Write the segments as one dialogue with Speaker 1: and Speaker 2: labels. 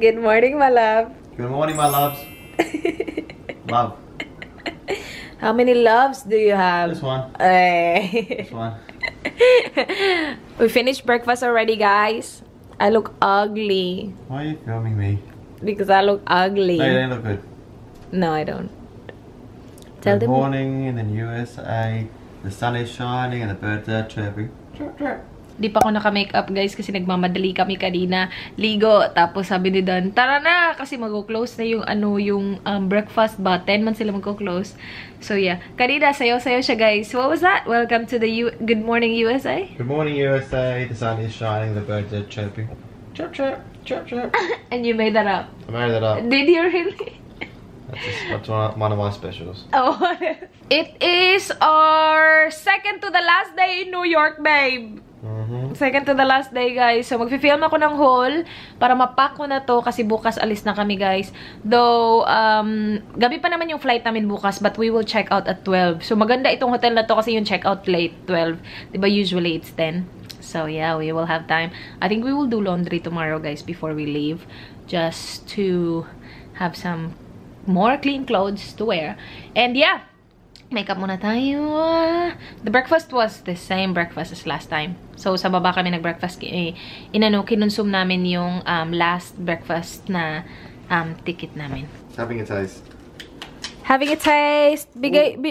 Speaker 1: Good morning, my love.
Speaker 2: Good morning, my loves. Love.
Speaker 1: How many loves do you have?
Speaker 2: This one.
Speaker 1: Hey.
Speaker 2: This one.
Speaker 1: We finished breakfast already, guys. I look ugly.
Speaker 2: Why are you filming me?
Speaker 1: Because I look ugly.
Speaker 2: No, you don't look good.
Speaker 1: No, I don't. Tell
Speaker 2: Good
Speaker 1: them.
Speaker 2: morning in the USA. The sun is shining and the birds are chirping. Chirp, chirp.
Speaker 1: Di pa ako naka-makeup, guys, kasi nagmamadali kami kanina. Ligo. Tapos sabi ni Don, tara na! Kasi mag-close na yung, breakfast ba? 10 man sila mag-close. So, yeah. Kanina, sayo-sayo siya, guys. What was that? Welcome to the Good Morning USA.
Speaker 2: Good morning, USA. The sun is shining. The birds are chirping. Chirp, chirp. Chirp, chirp.
Speaker 1: And you made that up.
Speaker 2: I made that up.
Speaker 1: Did you really?
Speaker 2: That's one of my specials.
Speaker 1: Oh, it is our second to the last day in New York, babe. Second to the last day, guys. So, magfi-film ako ng haul para mapack ko na to kasi bukas alis na kami, guys. Though, gabi pa naman yung flight namin bukas but we will check out at 12. So, maganda itong hotel na to kasi yung check out late, 12. Diba, usually it's 10. So, yeah, we will have time. I think we will do laundry tomorrow, guys, before we leave. Just to have some more clean clothes to wear. And, yeah. Makeup muna tayo. The breakfast was the same breakfast as last time. So, sa baba kami nag-breakfast. Kinonsum namin yung last breakfast na ticket namin.
Speaker 2: Having a taste.
Speaker 1: Having a taste.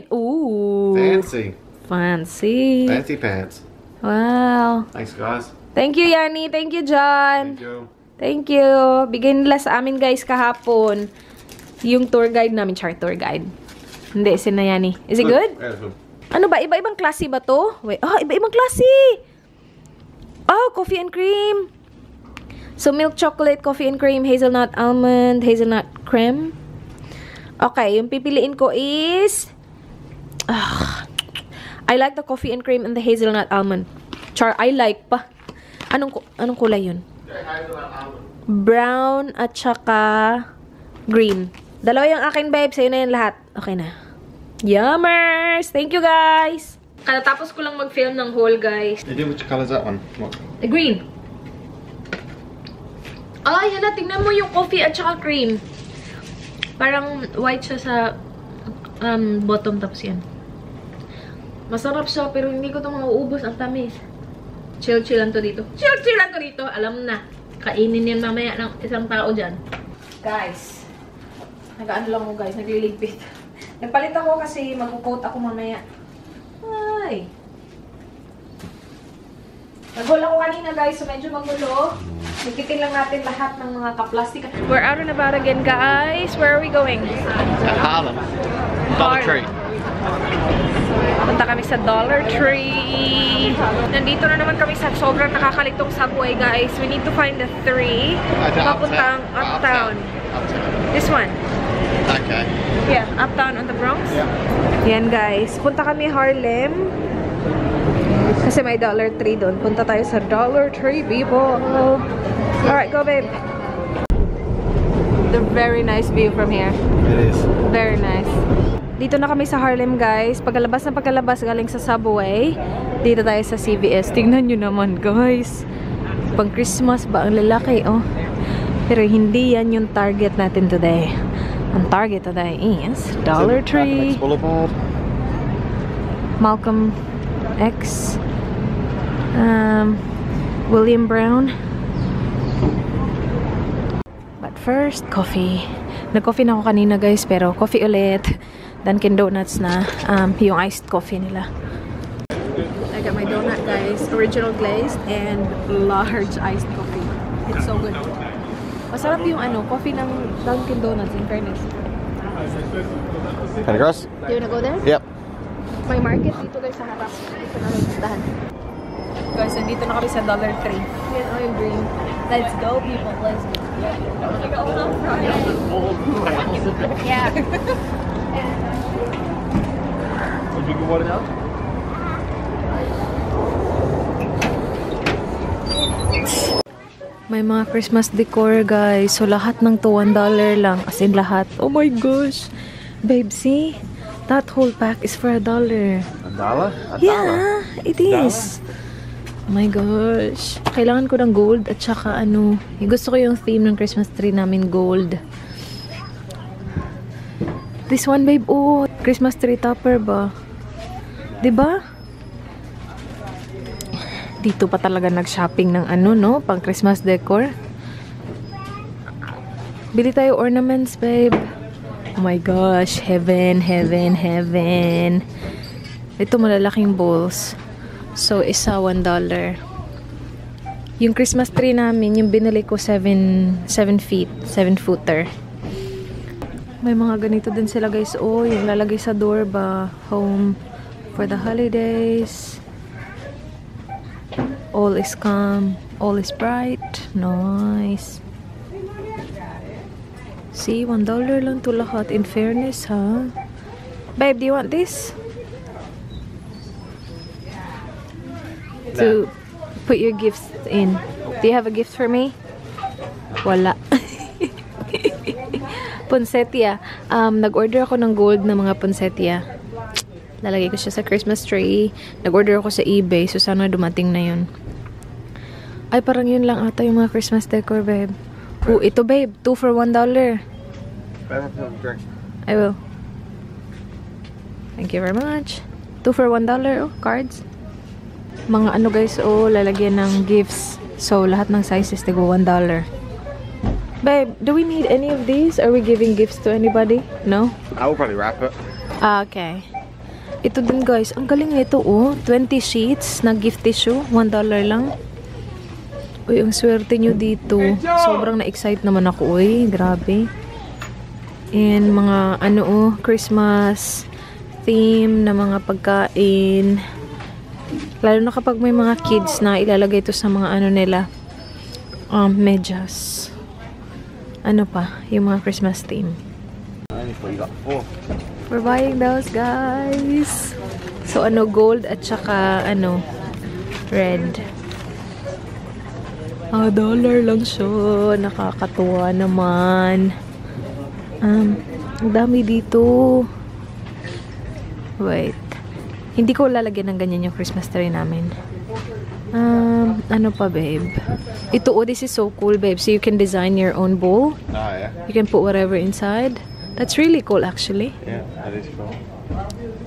Speaker 1: Ooh.
Speaker 2: Fancy.
Speaker 1: Fancy.
Speaker 2: Fancy pants.
Speaker 1: Wow.
Speaker 2: Thanks, guys.
Speaker 1: Thank you, Yanni. Thank you, John.
Speaker 2: Thank you.
Speaker 1: Thank you. Bigay nila sa amin, guys, kahapon. Yung tour guide namin. Char tour guide. Hindi, sinayani. Is it good?
Speaker 2: Yeah, it's good.
Speaker 1: Ano ba? Iba-ibang klase ba to? Wait. Oh, iba-ibang klase! Oh, coffee and cream. So, milk chocolate, coffee and cream, hazelnut almond, hazelnut cream. Okay, yung pipiliin ko is... I like the coffee and cream and the hazelnut almond. Char, I like pa. Anong kulay yun? Brown at saka green. Dalawa yung akin, babe. Sa'yo na yung lahat. Okay na. Yummers! Thank you, guys! Katatapos ko lang mag-film ng haul, guys.
Speaker 2: Which color is that one? What?
Speaker 1: The green. Ay, hala. Tingnan mo yung coffee at saka cream. Parang white siya sa bottom, tapos yan. Masarap siya, pero hindi ko ito mauubos. Ang tamis. Chill-chill lang to dito. Chill-chill lang to dito. Alam na. Kainin yan mamaya ng isang tao dyan. Guys. Nag-ano lang ko, guys. Nagliligpit. Nagpalit ako kasi mag-coat ako mamaya. Ay. Nag-haul ako kanina, guys. So, medyo magulo. Nagkitin lang natin lahat ng mga kaplastik. We're out and about again, guys. Where are we going?
Speaker 2: Harlem. Dollar Tree.
Speaker 1: Punta kami sa Dollar Tree. Nandito na naman kami sa sobrang nakakalitong subway, guys. We need to find the 3. Papuntang uptown. This one.
Speaker 2: Okay.
Speaker 1: Yeah, uptown on the Bronx.
Speaker 2: Yeah.
Speaker 1: Yan, guys. Punta kami Harlem. Kasi may Dollar Tree doon. Punta tayo sa Dollar Tree, people. Alright, go, babe. The very nice view from here.
Speaker 2: It is.
Speaker 1: Very nice. Dito na kami sa Harlem, guys. Pagkalabas galing sa subway. Dito tayo sa CVS. Tingnan nyo naman, guys. Pang Christmas ba ang lalaki, oh. Pero hindi yan yung target natin today. Ang target today is Dollar Tree, Malcolm X, William Brown. But first, coffee. Nag-coffee na ako kanina, guys, pero coffee ulit. Dunkin Donuts na yung iced coffee nila. I got my donut, guys. Original glazed and large iced coffee. It's so good. Masarap yung coffee ng Dunkin Donuts, in fairness.
Speaker 2: Can I cross?
Speaker 1: Do you wanna go there?
Speaker 2: Yep.
Speaker 1: May market dito, guys, sa harap. Dito na magpuntahan. Guys, nandito na kami sa Dollar Tree. Yan, yung green. Let's go, people. Let's go. Yeah. May mga Christmas decor, guys. So, lahat ng to $1 lang. As in, lahat. Oh my gosh. Babe, see? That whole pack is for $1.
Speaker 2: $1?
Speaker 1: Yeah, it is. Oh my gosh. Kailangan ko ng gold at saka ano. Gusto ko yung theme ng Christmas tree namin, gold. This one, babe. Oh, Christmas tree topper ba? Diba? Dito pa talaga nag-shopping ng ano, no? Pang Christmas decor. Bili tayo ornaments, babe. Oh my gosh. Heaven, heaven, heaven. Ito malalaking bowls. So, isa $1. Yung Christmas tree namin, yung binili ko 7 feet, 7-footer. May mga ganito din sila, guys. Oh, yung lalagay sa door ba? Home for the holidays. All is calm. All is bright. Nice. See, $1 lang to lahat. In fairness, ha? Babe, do you want this? To put your gifts in. Do you have a gift for me? Wala. Poinsettia. Nag-order ako ng gold na mga poinsettia. Lalagay ko siya sa Christmas tree. Nag-order ako sa eBay. So, sana dumating na yun. Ay, parang yun lang ata yung mga Christmas decor, babe. Oh, ito, babe. 2 for $1. I will. Thank you very much. 2 for $1. Oh, cards. Mga ano guys, oh, lalagyan ng gifts. So, lahat ng sizes, tigo $1. Babe, do we need any of these? Are we giving gifts to anybody? No?
Speaker 2: I will probably wrap it.
Speaker 1: Okay. Ito din guys, ang galing nito, oh. 20 sheets na gift tissue. $1 lang. Uy, ang swerte nyo dito. Sobrang na-excite naman ako, uy. Grabe. And mga, ano, oh, Christmas theme na mga pagkain. Lalo na kapag may mga kids na ilalagay ito sa mga ano nila. Medyas. Ano pa? Yung mga Christmas theme. We're buying those, guys. So, ano, gold at saka, ano, red. $1 lang siya. Nakakatuwa naman. Ang dami dito. Wait. Hindi ko lalagyan ng ganyan yung Christmas tree namin. Ano pa, babe? Ito, oh, this is so cool, babe. So, you can design your own bowl.
Speaker 2: Oh, yeah.
Speaker 1: You can put whatever inside. That's really cool, actually.
Speaker 2: Yeah, that is cool.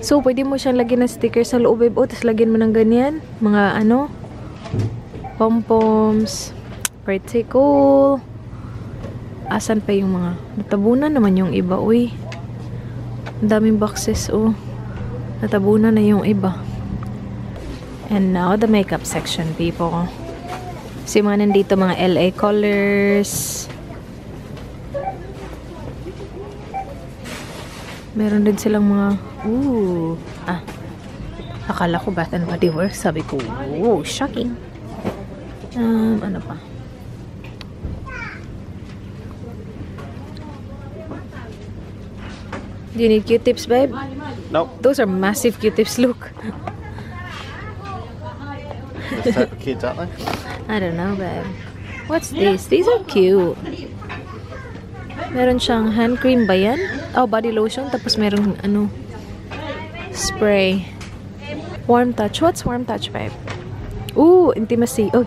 Speaker 1: So, pwede mo siyang lagyan ng sticker sa loob, babe. Oh, tapos lagyan mo ng ganyan. Mga, ano, pom-poms. Pretty cool. Asan pa yung mga... Natabunan naman yung iba, uy. Ang daming boxes, oh. Natabunan na yung iba. And now, the makeup section, people. So, yung mga nandito, mga LA colors. Meron din silang mga... Ooh. Akala ko Bath and Body Works. Sabi ko, ooh, shocking. Ano pa? Do you need Q-tips, babe?
Speaker 2: Nope.
Speaker 1: Those are massive Q-tips, look.
Speaker 2: This type of kids, aren't they?
Speaker 1: I don't know, babe. What's this? These are cute. Meron siyang hand cream ba yan? Oh, body lotion. Tapos meron, ano, spray. Warm touch. What's warm touch, babe? Ooh, intimacy. Oh,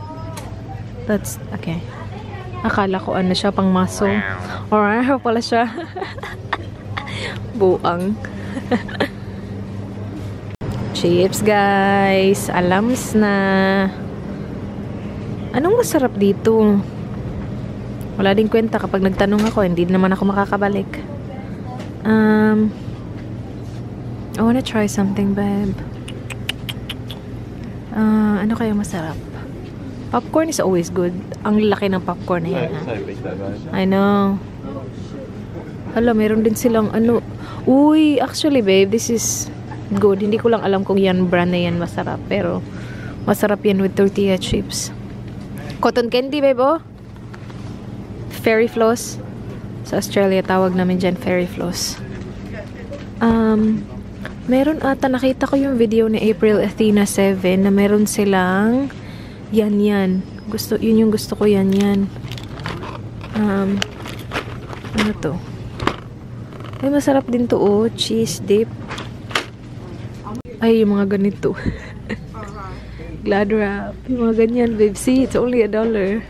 Speaker 1: that's, okay. Akala ko ano siya, pang muscle. Or pala siya. Buang. Chips, guys. Alams na. Anong masarap dito? Wala din kwenta kapag nagtanong ako, hindi naman ako makakabalik. I wanna try something, babe. Ano kaya masarap? Popcorn is always good. Ang laki ng popcorn na yan, ha? I know. Hala, meron din silang ano. Uy, actually, babe, this is good. Hindi ko lang alam kung yan brand na yan masarap. Pero, masarap yan with tortilla chips. Cotton candy, babe, oh. Fairy floss. Sa Australia, tawag namin dyan fairy floss. Meron ata, nakita ko yung video ni April Athena 7 na meron silang yan. Yun yung gusto ko, yan. Ano to? Ay, masarap din to, oh. Cheese dip. Ay, yung mga ganito. glad wrap. Yung mga ganyan, babe. See, it's only $1.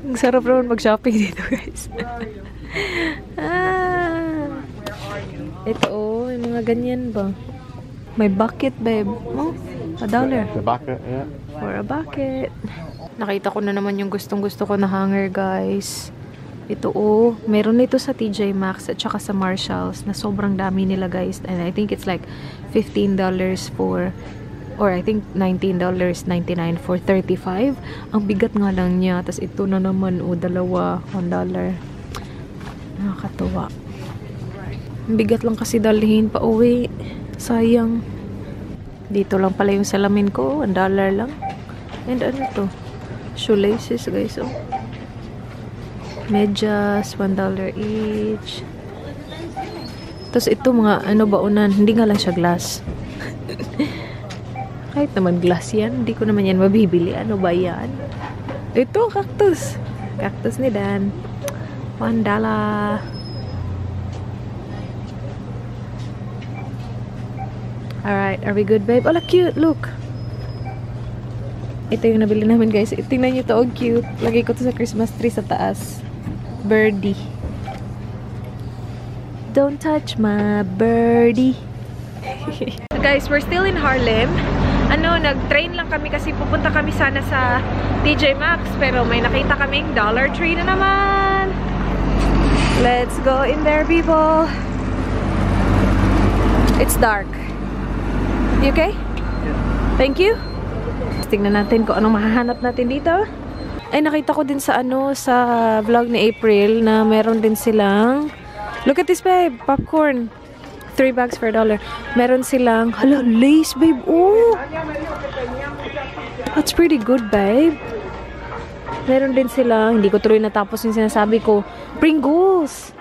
Speaker 1: Ang sarap naman mag-shopping dito, guys. Ito, yung mga ganyan ba? May bucket, babe. Oh, $1.
Speaker 2: The bucket, yeah.
Speaker 1: For a bucket. Nakita ko na naman yung gustong-gusto ko na hanger, guys. Ito, meron nito sa TJ Maxx at saka sa Marshalls na sobrang dami nila, guys. And I think it's like $15 for, or I think $19.99 for 35. Ang bigat nga lang niya. Tapos ito na naman, dalawa, $1. Nakakatuwa. Ang bigat lang kasi dalhin pa uwi. Sayang. Dito lang pala yung salamin ko. $1 lang. And ano to? Shoelaces, guys. Oh. Medyas, $1 each. Tapos ito mga ano baunan, hindi nga lang siya glass. Kahit naman glass yan, hindi ko naman yan mabibili. Ano ba yan? Ito, cactus. Cactus ni Dan. $1. Alright, are we good, babe? Oh, cute, look. Ito yung nabili namin, guys. Tingnan nyo to, oh, cute. Lagay ko to sa Christmas tree sa taas. Birdie. Don't touch my birdie. Guys, we're still in Harlem. Nag-train lang kami kasi pupunta kami sana sa TJ Maxx. Pero may nakita kaming Dollar Tree na naman. Let's go in there, people. It's dark. You okay?
Speaker 2: Yeah.
Speaker 1: Thank you. Tingnan natin kung anong mahahanap natin dito. Ay, nakita ko din sa sa vlog ni April na meron din silang, look at this, babe, popcorn. 3 bags for $1. Meron silang, hala, lace, babe. Oh! That's pretty good, babe. Meron din silang, hindi ko tuloy natapos yung sinasabi ko, Pringles!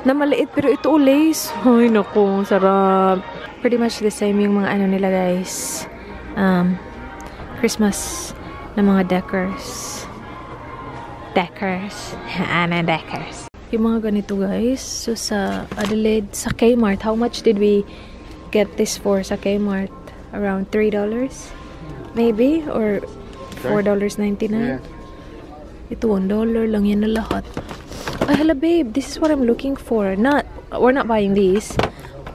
Speaker 1: Na maliit, pero ito lace. Ay, naku, sarap. Pretty much the same yung mga nila, guys. Christmas na mga decors. Decors. Decors. Yung mga ganito, guys. So, sa Adelaide, sa Kmart, how much did we get this for sa Kmart? Around $3? Maybe? Or $4.99? Yeah. Ito, $1 lang yan na lahat. Ay, hala, babe. This is what I'm looking for. We're not buying these.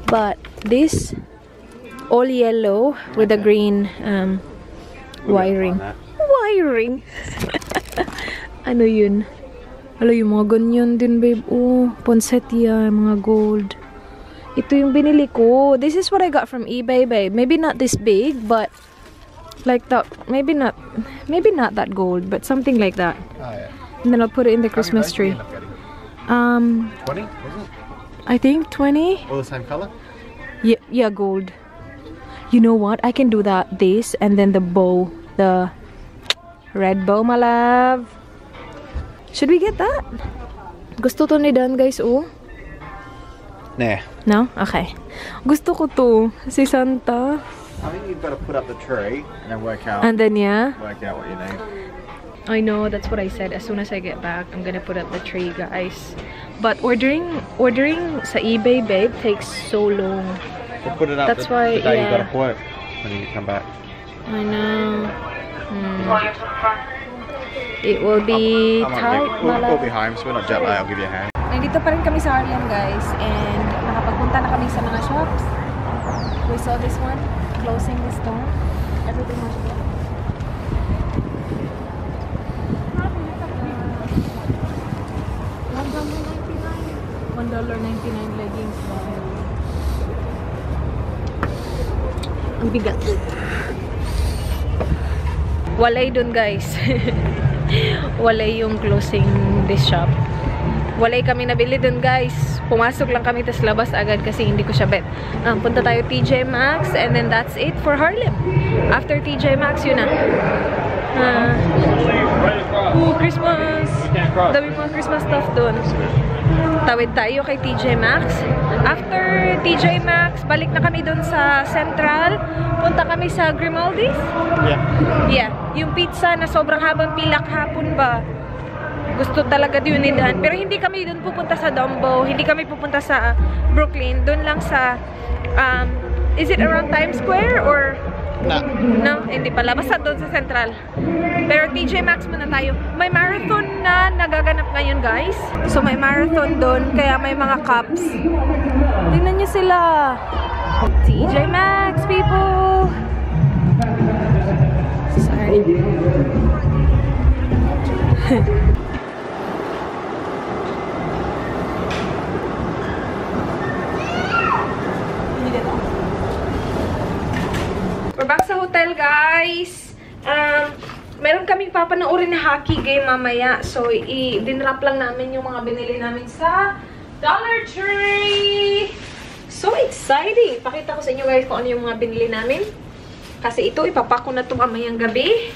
Speaker 1: But, this, all yellow with a green, wiring. Wiring! Ano yun? Hala, yung mga ganyan din, babe. Oh, poinsettia, mga gold. Ito yung binili ko. This is what I got from eBay, babe. Maybe not this big, but like that. Maybe not that gold, but something like that.
Speaker 2: Oh, yeah.
Speaker 1: And then I'll put it in the Christmas tree.
Speaker 2: 20, was it?
Speaker 1: I think 20.
Speaker 2: All the same color?
Speaker 1: Yeah, gold. You know what? I can do that. This and then the bow, the red bow, my love. Should we get that? Gusto to ni Dan, guys. Oh.
Speaker 2: Nah.
Speaker 1: No? Okay. Gusto ko to. Si Santa.
Speaker 2: I think you've got to put up the tree and then work out.
Speaker 1: And then
Speaker 2: Work out what you need.
Speaker 1: I know, that's what I said. As soon as I get back, I'm gonna put up the tree, guys. But ordering sa eBay, babe, takes so long.
Speaker 2: We'll put it up.
Speaker 1: That's why,
Speaker 2: the day
Speaker 1: yeah.
Speaker 2: you got to work when you come back.
Speaker 1: I know. It will be tight.
Speaker 2: We'll be home, so we're not jet lag. I'll give you a hand.
Speaker 1: Nandito pa rin kami sa Harlem, guys. And nakapagpunta na kami sa mga shops. We saw this one, closing this store. Everything was good. $1.99 leggings. Ang bigat. Walay dun, guys. Walay yung closing this shop. Walay kami nabili dun, guys. Pumasok lang kami, tas labas agad kasi hindi ko siya bet. Punta tayo TJ Maxx and then that's it for Harlem. After TJ Maxx, yun na. Christmas! Dami mga Christmas stuff dun. Tawid tayo kay TJ Maxx. After TJ Maxx, balik na kami dun sa Central. Punta kami sa Grimaldi's. Yeah. Yung pizza na sobrang habang pila kahapon ba. Gusto talaga yun ni Dan. Pero hindi kami dun pupunta sa Dumbo. Hindi kami pupunta sa Brooklyn. Dun lang sa, is it around Times Square or No, hindi pala. Basta doon sa Central. Pero TJ Maxx muna tayo. May marathon na nagaganap ngayon, guys. So, may marathon doon. Kaya may mga cups. Tingnan nyo sila. TJ Maxx, people! Sorry. We're back sa hotel, guys. Meron kaming papanoorin na hockey game mamaya. So, dinrap lang namin yung mga binili namin sa Dollar Tree. So exciting! Pakita ko sa inyo, guys, kung ano yung mga binili namin. Kasi ito, ipapak ko na ito mamayang gabi.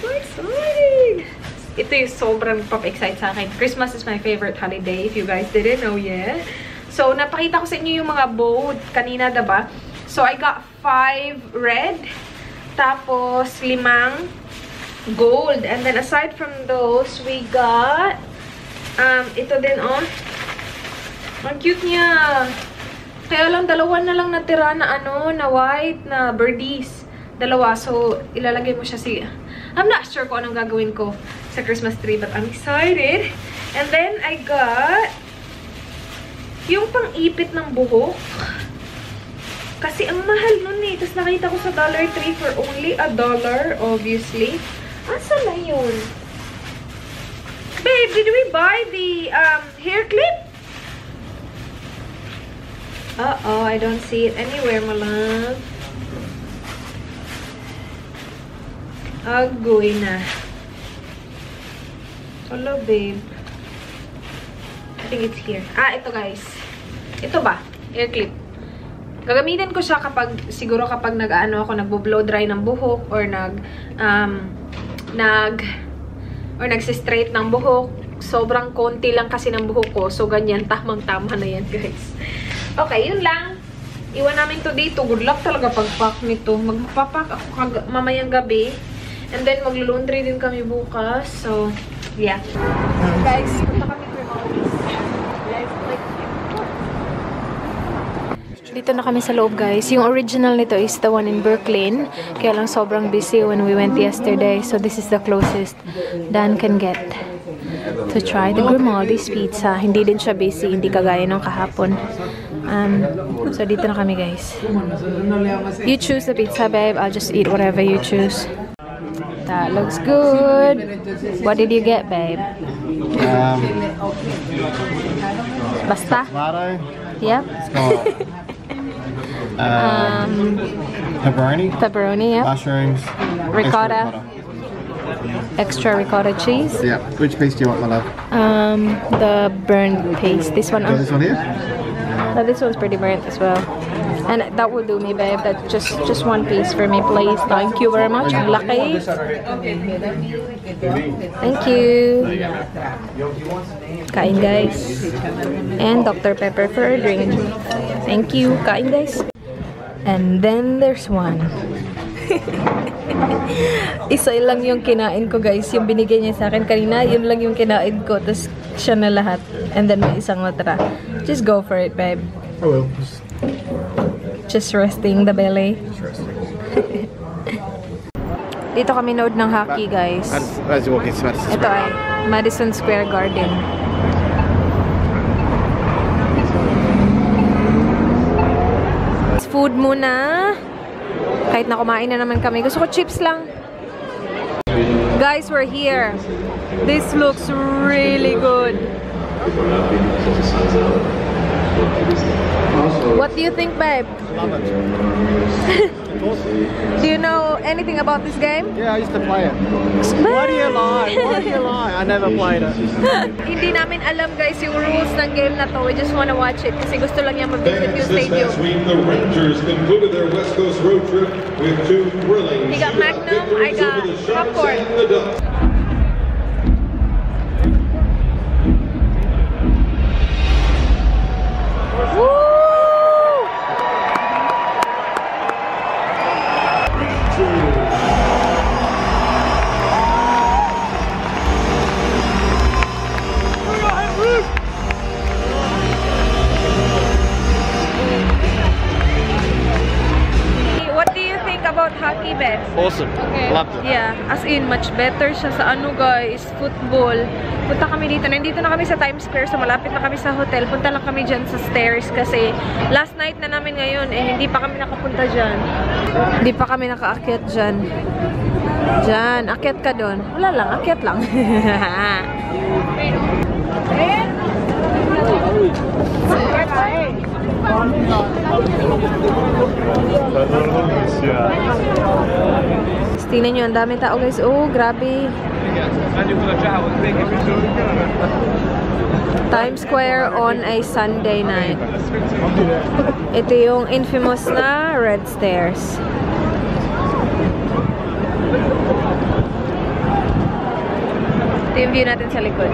Speaker 1: So exciting! Ito yung sobrang papa-excite sa akin. Christmas is my favorite holiday, if you guys didn't know yet. So, napakita ko sa inyo yung mga bow kanina, diba? So, I got 5 red, tapos 5 gold. And then, aside from those, we got, ito din, oh. Ang cute niya. Kaya lang, dalawa na lang natira na, na white, na birdies. Dalawa. So, ilalagay mo siya I'm not sure kung anong gagawin ko sa Christmas tree, but I'm excited. And then, I got yung pang-ipit ng buhok. Kasi ang mahal nun eh. Tapos nakita ko sa Dollar Tree for only $1, obviously. Asa na yun? Babe, did we buy the hair clip? Uh-oh, I don't see it anywhere, my love. Agoy na. Hello, babe. I think it's here. Ito, guys. Ito ba? Hair clip. Gagamitin ko siya siguro kapag ako, nagbo-blow dry ng buhok or nagsi-straight ng buhok. Sobrang konti lang kasi ng buhok ko. So, ganyan. Tamang-tama na yan, guys. Okay, yun lang. Iwan namin to dito. Good luck talaga pag-pack nito. Magpapack ako mamayang gabi. And then, maglo-laundry din kami bukas. So, yeah. Guys, punta kami for movies. Dito na kami sa loob, guys. Yung original nito is the one in Brooklyn. Kaya lang sobrang busy when we went yesterday. So this is the closest Dan can get to try the Grimaldi's pizza. Hindi din siya busy. Hindi kagaya nung kahapon. So dito na kami, guys. You choose the pizza, babe. I'll just eat whatever you choose. That looks good. What did you get, babe? Basta? Yep. Pepperoni, yeah.
Speaker 2: Mushrooms.
Speaker 1: Ricotta. Extra ricotta cheese.
Speaker 2: Yeah. Which piece do you want, my love?
Speaker 1: The burnt paste. This one.
Speaker 2: This one here?
Speaker 1: No, this one's pretty burnt as well. And that will do me, babe. That's just one piece for me, please. Thank you very much. Lucky. Thank you. Kain, guys. And Dr. Pepper for a drink. Thank you. Kain, guys. And then there's one. Isa lang yung kinain ko, guys. Yung binigay niya sa akin kanina, yun lang yung kinain ko. Tapos siya na lahat. And then may isang natira. Just go for it, babe.
Speaker 2: I will.
Speaker 1: Just resting the belly.
Speaker 2: Just resting.
Speaker 1: Dito kami node ng hockey, guys.
Speaker 2: As you walk into Madison
Speaker 1: Ito ay Madison Square Garden. Food muna. Kahit na kumain na naman kami. Gusto ko chips lang. Guys, we're here. This looks really good. What do you think, babe?
Speaker 2: Love it.
Speaker 1: Do you know anything about this game?
Speaker 2: Yeah, I used to play it. Why do you lie? Why do you lie? I never played it.
Speaker 1: Hindi namin alam, guys, yung rules ng game na to. We just wanna watch it kasi gusto lang niya mag-visit yung stadium.
Speaker 3: This past week, the Rangers concluded their West Coast road trip with 2 thrilling
Speaker 1: He got Magnum, I got popcorn. What do you think about hockey?
Speaker 2: Awesome.
Speaker 1: Okay.
Speaker 2: Loved it.
Speaker 1: Yeah, as in, much better siya sa ano guys, football. Punta kami dito. Nandito na kami sa Times Square, so malapit na kami sa hotel. Punta lang kami dyan sa stairs kasi last night na namin ngayon, eh, hindi pa kami nakapunta dyan. Hindi pa kami nakaakyat dyan. Dyan, akyat ka doon. Wala lang, akyat lang. Tingnan nyo, ang daming tao guys. Oh, grabe. Times Square on a Sunday night. Ito yung infamous na red stairs. Ito yung view natin sa likod.